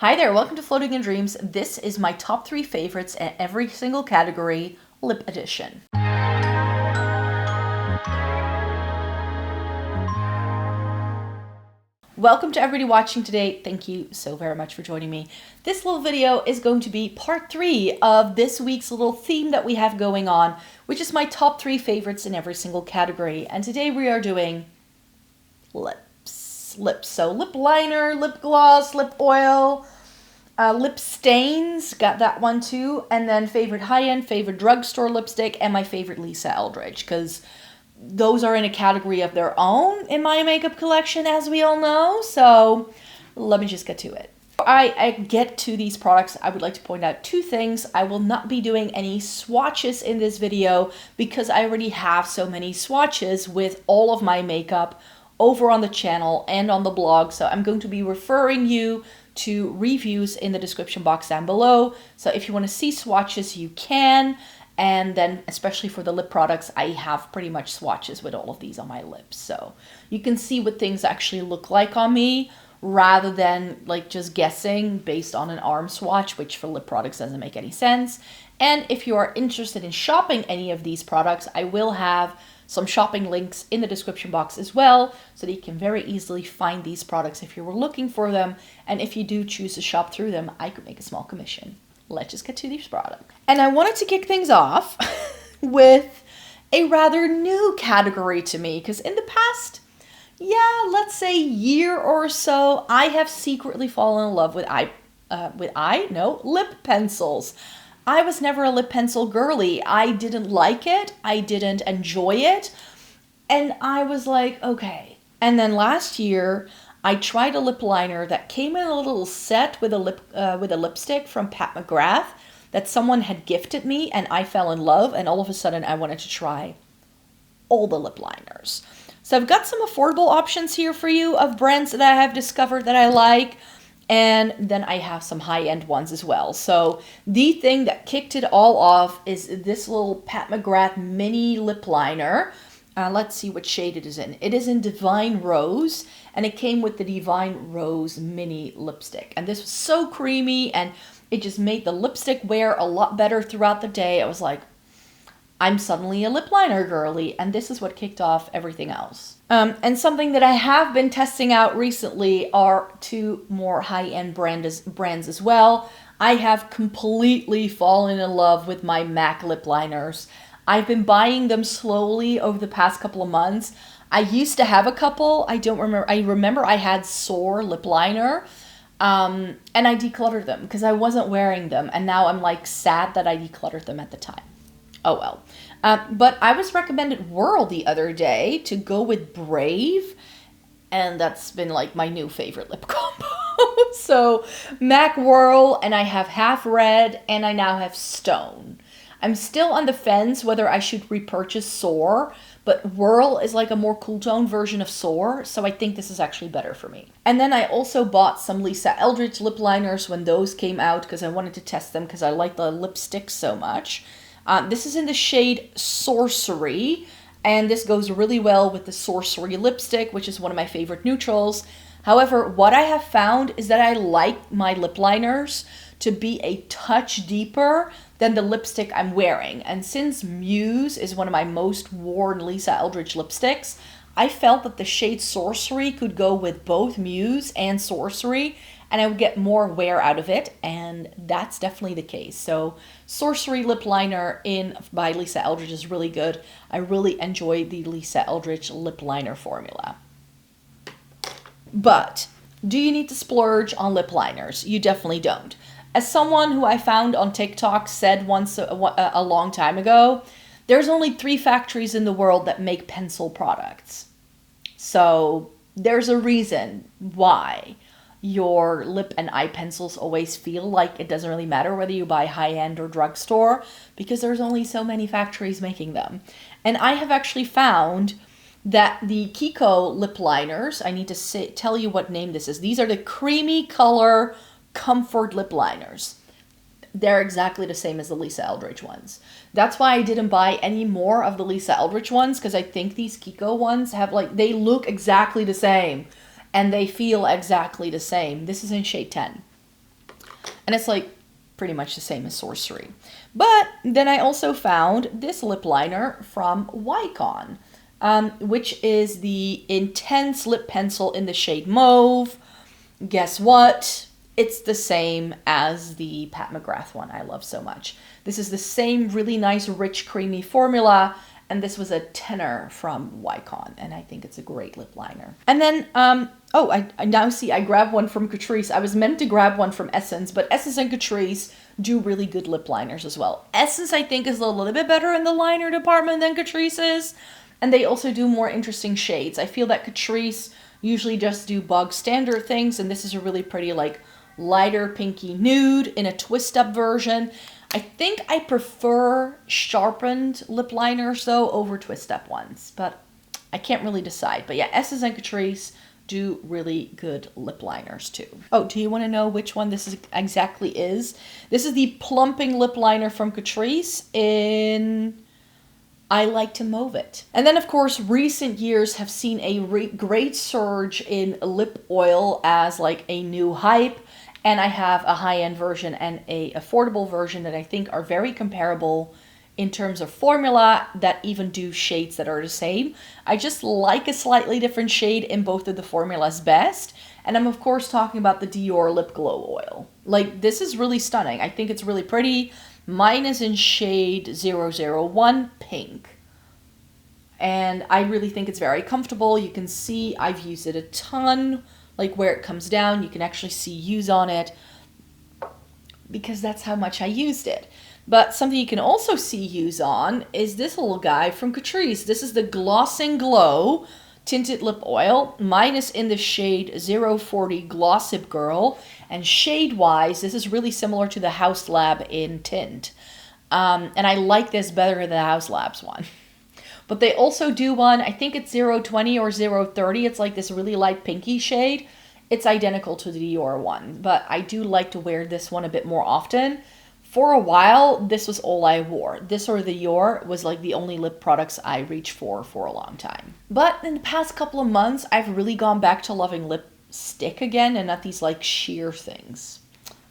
Hi there, welcome to Floating in Dreams. This is my top 3 favorites in every single category, lip edition. Welcome to everybody watching today. Thank you so very much for joining me. This little video is going to be part 3 of this week's little theme that we have going on, which is my top 3 favorites in every single category. And today we are doing lips. So lip liner, lip gloss, lip oil, lip stains, got that one too, and then favorite high-end, favorite drugstore lipstick, and my favorite Lisa Eldridge, because those are in a category of their own in my makeup collection, as we all know. So let me just get to it. Before I get to these products, I would like to point out 2 things. I will not be doing any swatches in this video because I already have so many swatches with all of my makeup over on the channel and on the blog. So I'm going to be referring you to reviews in the description box down below. So if you want to see swatches, you can. And then especially for the lip products, I have pretty much swatches with all of these on my lips. So you can see what things actually look like on me rather than like just guessing based on an arm swatch, which for lip products doesn't make any sense. And if you are interested in shopping any of these products, I will have some shopping links in the description box as well, so that you can very easily find these products if you were looking for them. And if you do choose to shop through them, I could make a small commission. Let's just get to these products. And I wanted to kick things off with a rather new category to me, because in the past, let's say year or so, I have secretly fallen in love with lip pencils. I was never a lip pencil girly. I didn't like it. I didn't enjoy it. And I was like, okay. And then last year, I tried a lip liner that came in a little set with a lipstick from McGrath that someone had gifted me, and I fell in love, and all of a sudden I wanted to try all the lip liners. So I've got some affordable options here for you of brands that I have discovered that I like. And then I have some high-end ones as well. So the thing that kicked it all off is this little Pat McGrath mini lip liner. Let's see what shade it is in. It is in Divine Rose, and it came with the Divine Rose mini lipstick. And this was so creamy, and it just made the lipstick wear a lot better throughout the day. I was like, I'm suddenly a lip liner girly, and this is what kicked off everything else. And something that I have been testing out recently are 2 more high-end brands as well. I have completely fallen in love with my MAC lip liners. I've been buying them slowly over the past couple of months. I used to have a couple. I remember I had Soar lip liner, and I decluttered them because I wasn't wearing them, and now I'm like sad that I decluttered them at the time. Oh well. But I was recommended Whirl the other day to go with Brave, and that's been like my new favorite lip combo. So MAC Whirl, and I have Half Red, and I now have Stone. I'm still on the fence whether I should repurchase Soar, but Whirl is like a more cool tone version of Soar, so I think this is actually better for me. And then I also bought some Lisa Eldridge lip liners when those came out because I wanted to test them because I like the lipstick so much. This is in the shade Sorcery, and this goes really well with the Sorcery lipstick, which is one of my favorite neutrals. However, what I have found is that I like my lip liners to be a touch deeper than the lipstick I'm wearing. And since Muse is one of my most worn Lisa Eldridge lipsticks, I felt that the shade Sorcery could go with both Muse and Sorcery, and I would get more wear out of it, and that's definitely the case. So Sorcery lip liner by Lisa Eldridge is really good. I really enjoy the Lisa Eldridge lip liner formula. But do you need to splurge on lip liners? You definitely don't. As someone who I found on TikTok said once a long time ago, there's only 3 factories in the world that make pencil products. So there's a reason why your lip and eye pencils always feel like it doesn't really matter whether you buy high-end or drugstore, because there's only so many factories making them. And I have actually found that the Kiko lip liners, I need to tell you what name this is. These are the Creamy Color Comfort lip liners. They're exactly the same as the Lisa Eldridge ones. That's why I didn't buy any more of the Lisa Eldridge ones, because I think these Kiko ones have they look exactly the same. and they feel exactly the same. This is in shade 10. And it's like pretty much the same as Sorcery. But then I also found this lip liner from Wycon, which is the Intense Lip Pencil in the shade Mauve. Guess what? It's the same as the Pat McGrath one I love so much. This is the same really nice, rich, creamy formula, and this was a tenner from Wycon, and I think it's a great lip liner. And then, I now see I grabbed one from Catrice. I was meant to grab one from Essence, but Essence and Catrice do really good lip liners as well. Essence, I think, is a little bit better in the liner department than Catrice is, and they also do more interesting shades. I feel that Catrice usually just do bog standard things, and this is a really pretty, like, lighter pinky nude in a twist-up version. I think I prefer sharpened lip liners, though, over twist-up ones, but I can't really decide. But yeah, Essence and Catrice do really good lip liners, too. Oh, do you want to know which one this exactly is? This is the Plumping Lip Liner from Catrice in I Like to Mauve It. And then, of course, recent years have seen a great surge in lip oil as, like, a new hype. And I have a high-end version and a affordable version that I think are very comparable in terms of formula, that even do shades that are the same. I just like a slightly different shade in both of the formulas best. And I'm, of course, talking about the Dior Lip Glow Oil. Like, this is really stunning. I think it's really pretty. Mine is in shade 001 Pink. And I really think it's very comfortable. You can see I've used it a ton. Like, where it comes down, you can actually see use on it, because that's how much I used it. But something you can also see use on is this little guy from Catrice. This is the Gloss and Glow Tinted Lip Oil. Mine is in the shade 040 Glossip Girl. And shade-wise, this is really similar to the House Lab in tint. And I like this better than the House Labs one. But they also do one, I think it's 020 or 030. It's like this really light pinky shade. It's identical to the Dior one, but I do like to wear this one a bit more often. For a while, this was all I wore. This or the Dior was like the only lip products I reached for a long time. But in the past couple of months, I've really gone back to loving lipstick again, and not these like sheer things.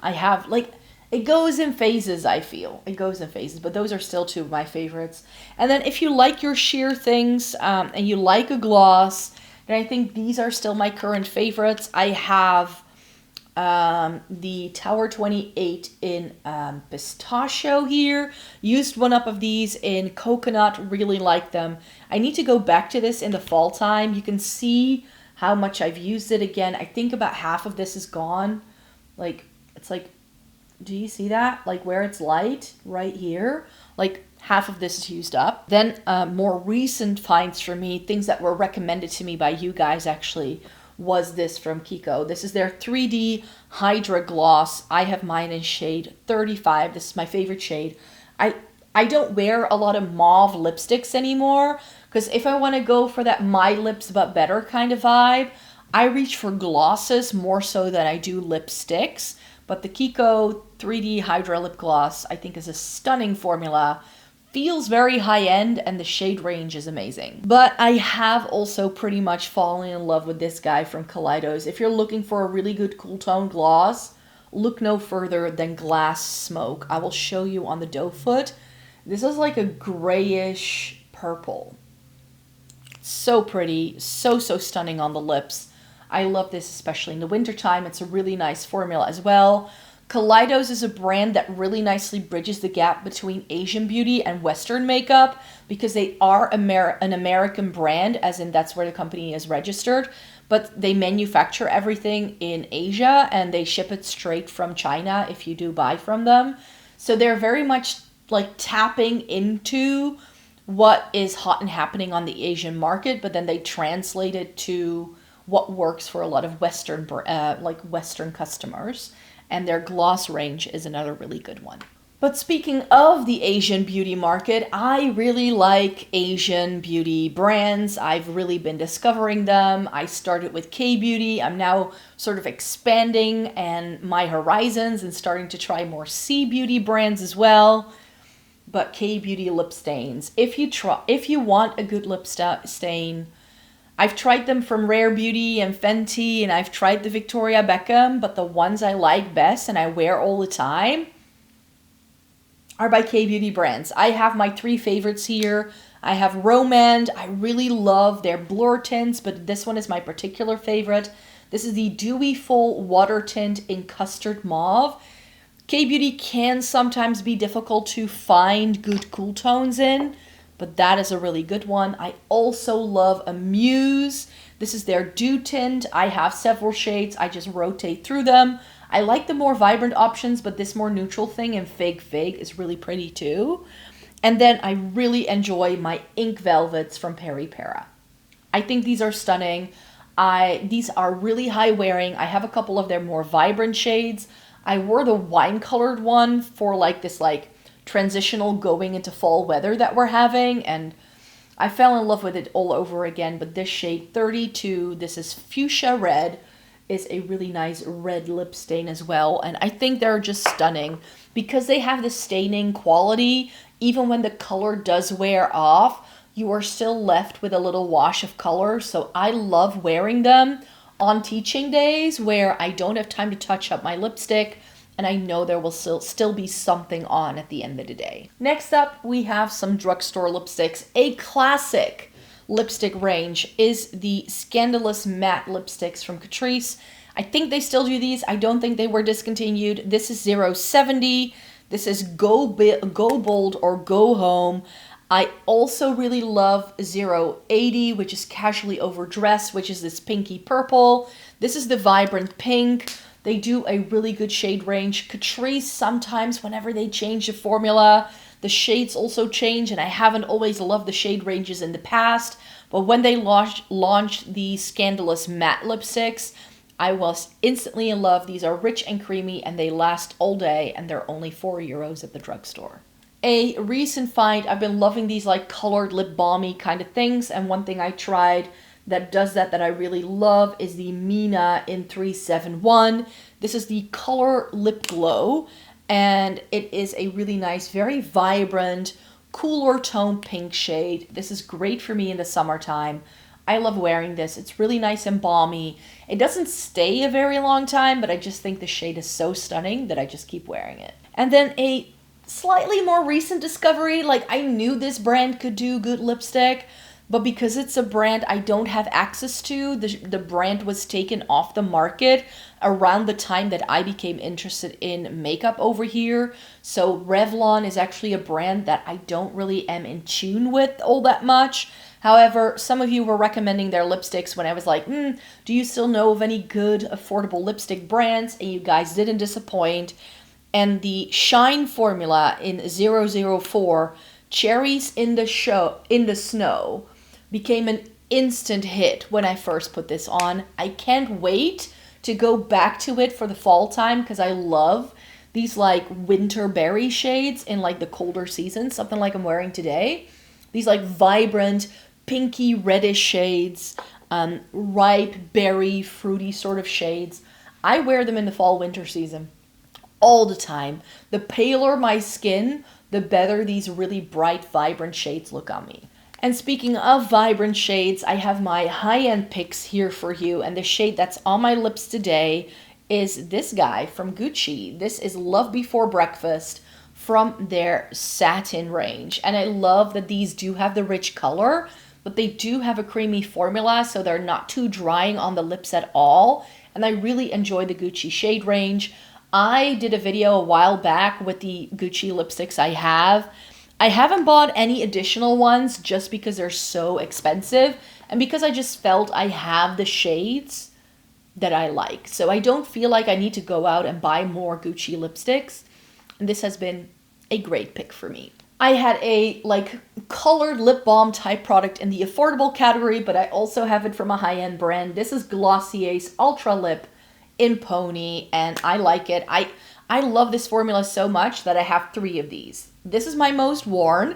I have, like, it goes in phases, I feel. It goes in phases, but those are still two of my favorites. And then if you like your sheer things and you like a gloss, then I think these are still my current favorites. I have the Tower 28 in Pistachio here. Used one up of these in Coconut, really like them. I need to go back to this in the fall time. You can see how much I've used it again. I think about half of this is gone. Like, it's like, do you see that? Like where it's light right here, like half of this is used up. Then more recent finds for me, things that were recommended to me by you guys actually, was this from Kiko. This is their 3D Hydra Gloss. I have mine in shade 35. This is my favorite shade. I don't wear a lot of mauve lipsticks anymore, because if I want to go for that My Lips But Better kind of vibe, I reach for glosses more so than I do lipsticks. But the Kiko 3D Hydra Lip Gloss, I think, is a stunning formula. Feels very high-end, and the shade range is amazing. But I have also pretty much fallen in love with this guy from Kaleidos. If you're looking for a really good cool tone gloss, look no further than Glass Smoke. I will show you on the doe foot. This is like a grayish purple. So pretty, so stunning on the lips. I love this, especially in the wintertime. It's a really nice formula as well. Kaleidos is a brand that really nicely bridges the gap between Asian beauty and Western makeup, because they are an American brand, as in that's where the company is registered, but they manufacture everything in Asia and they ship it straight from China if you do buy from them. So they're very much like tapping into what is hot and happening on the Asian market, but then they translate it to what works for a lot of Western customers. And their gloss range is another really good one. But speaking of the Asian beauty market, I really like Asian beauty brands. I've really been discovering them. I started with K-Beauty. I'm now sort of expanding my horizons and starting to try more C-Beauty brands as well. But K-Beauty lip stains. If you want a good lip stain, I've tried them from Rare Beauty and Fenty, and I've tried the Victoria Beckham, but the ones I like best and I wear all the time are by K-Beauty brands. I have my 3 favorites here. I have Romand. I really love their blur tints, but this one is my particular favorite. This is the Dewy Full Water Tint in Custard Mauve. K-Beauty can sometimes be difficult to find good cool tones in, but that is a really good one. I also love Amuse. This is their Dew Tint. I have several shades. I just rotate through them. I like the more vibrant options, but this more neutral thing in Fig Fig is really pretty too. And then I really enjoy my Ink Velvets from Peri Para. I think these are stunning. These are really high wearing. I have a couple of their more vibrant shades. I wore the wine colored one for like this like transitional going into fall weather that we're having, and I fell in love with it all over again. But this shade 32, this is Fuchsia Red, is a really nice red lip stain as well. And I think they're just stunning because they have the staining quality. Even when the color does wear off, you are still left with a little wash of color. So I love wearing them on teaching days where I don't have time to touch up my lipstick and I know there will still be something on at the end of the day. Next up, we have some drugstore lipsticks. A classic lipstick range is the Scandalous Matte lipsticks from Catrice. I think they still do these. I don't think they were discontinued. This is 070. This is Go Bold or Go Home. I also really love 080, which is Casually Overdressed, which is this pinky purple. This is the Vibrant Pink. They do a really good shade range. Catrice, sometimes whenever they change the formula, the shades also change, and I haven't always loved the shade ranges in the past, but when they launched the Scandalous Matte lipsticks, I was instantly in love. These are rich and creamy, and they last all day, and they're only €4 at the drugstore. A recent find, I've been loving these like colored lip balmy kind of things, and one thing I tried that does that I really love is the Mina in 371. This is the Color Lip Glow, and it is a really nice, very vibrant, cooler tone pink shade. This is great for me in the summertime. I love wearing this. It's really nice and balmy. It doesn't stay a very long time, but I just think the shade is so stunning that I just keep wearing it. And then a slightly more recent discovery, like I knew this brand could do good lipstick, but because it's a brand I don't have access to, the brand was taken off the market around the time that I became interested in makeup over here. So Revlon is actually a brand that I don't really am in tune with all that much. However, some of you were recommending their lipsticks when I was like, do you still know of any good affordable lipstick brands? And you guys didn't disappoint. And the Shine formula in 004, Cherries in the Snow, became an instant hit when I first put this on. I can't wait to go back to it for the fall time because I love these like winter berry shades in like the colder seasons, something like I'm wearing today. These like vibrant pinky reddish shades, ripe berry fruity sort of shades. I wear them in the fall winter season all the time. The paler my skin, the better these really bright vibrant shades look on me. And speaking of vibrant shades, I have my high-end picks here for you, and the shade that's on my lips today is this guy from Gucci. This is Love Before Breakfast from their Satin range, and I love that these do have the rich color, but they do have a creamy formula, so they're not too drying on the lips at all, and I really enjoy the Gucci shade range. I did a video a while back with the Gucci lipsticks I have. I haven't bought any additional ones just because they're so expensive and because I just felt I have the shades that I like. So I don't feel like I need to go out and buy more Gucci lipsticks. And this has been a great pick for me. I had a like colored lip balm type product in the affordable category, but I also have it from a high-end brand. This is Glossier's Ultra Lip in Pony, and I like it. I love this formula so much that I have 3 of these. This is my most worn.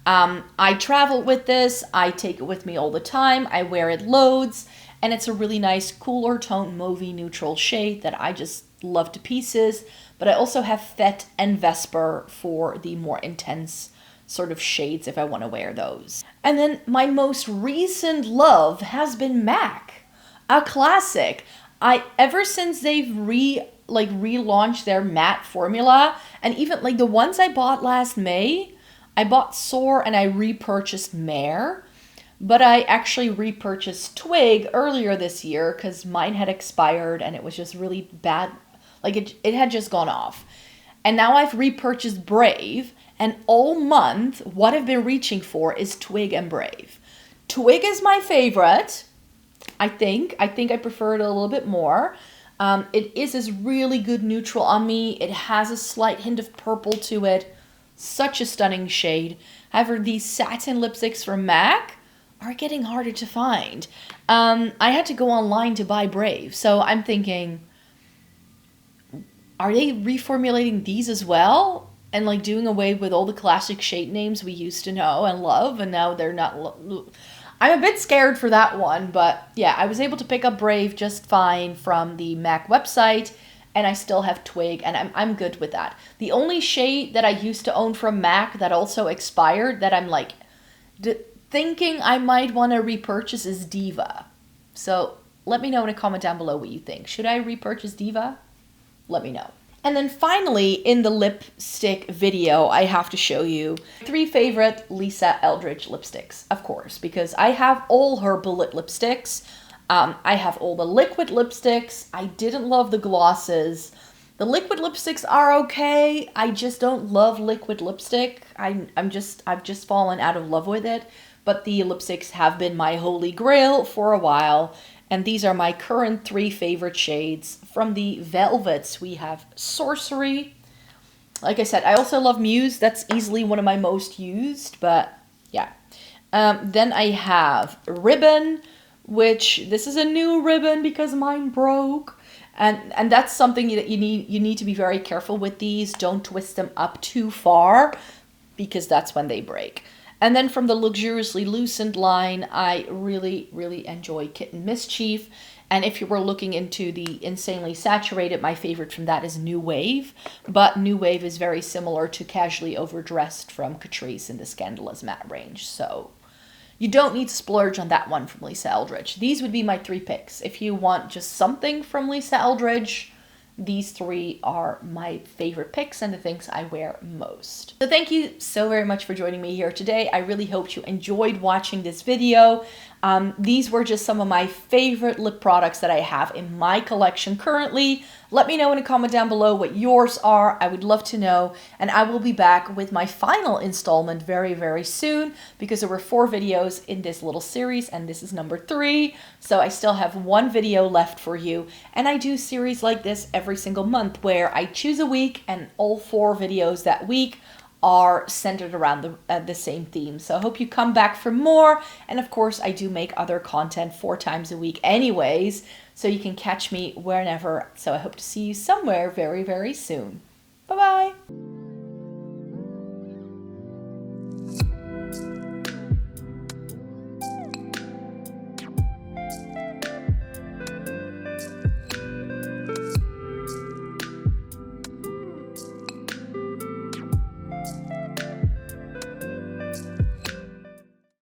I travel with this. I take it with me all the time. I wear it loads, and it's a really nice cooler tone mauvey neutral shade that I just love to pieces. But I also have Fête and Vesper for the more intense sort of shades if I want to wear those. And then my most recent love has been MAC, a classic. Ever since they've relaunched their matte formula, and even like the ones I bought last May, I bought Soar and I repurchased Mare, but I actually repurchased Twig earlier this year because mine had expired and it was just really bad. Like it had just gone off. And now I've repurchased Brave, and all month what I've been reaching for is Twig and Brave. Twig is my favorite. I think I prefer it a little bit more. It is this really good neutral on me. It has a slight hint of purple to it. Such a stunning shade. However, these satin lipsticks from MAC are getting harder to find. I had to go online to buy Brave, so I'm thinking, are they reformulating these as well? And like doing away with all the classic shade names we used to know and love, and now they're not... I'm a bit scared for that one, but yeah, I was able to pick up Brave just fine from the MAC website, and I still have Twig, and I'm good with that. The only shade that I used to own from MAC that also expired that I'm like thinking I might want to repurchase is Diva. So let me know in a comment down below what you think. Should I repurchase Diva? Let me know. And then finally, in the lipstick video, I have to show you 3 favorite Lisa Eldridge lipsticks, of course, because I have all her bullet lipsticks. I have all the liquid lipsticks. I didn't love the glosses. The liquid lipsticks are okay. I just don't love liquid lipstick. I've just fallen out of love with it. But the lipsticks have been my holy grail for a while. And these are my current 3 favorite shades. From the velvets, we have Sorcery. Like I said, I also love Muse. That's easily one of my most used, but yeah. Then I have Ribbon, which this is a new ribbon because mine broke. And that's something that you need to be very careful with these. Don't twist them up too far because that's when they break. And then from the Luxuriously Lucent line, I really, really enjoy Kitten Mischief. And if you were looking into the Insanely Saturated, my favorite from that is New Wave. But New Wave is very similar to Casually Overdressed from Catrice in the Scandalous Matte range. So you don't need to splurge on that one from Lisa Eldridge. These would be my 3 picks. If you want just something from Lisa Eldridge, these 3 are my favorite picks and the things I wear most. So thank you so very much for joining me here today. I really hope you enjoyed watching this video. These were just some of my favorite lip products that I have in my collection currently. Let me know in a comment down below what yours are. I would love to know. And I will be back with my final installment very, very soon because there were 4 videos in this little series and this is number 3. So I still have 1 video left for you. And I do series like this every single month where I choose a week and all 4 videos that week are centered around the same theme. So I hope you come back for more. And of course, I do make other content 4 times a week anyways, so you can catch me whenever. So I hope to see you somewhere very, very soon. Bye-bye.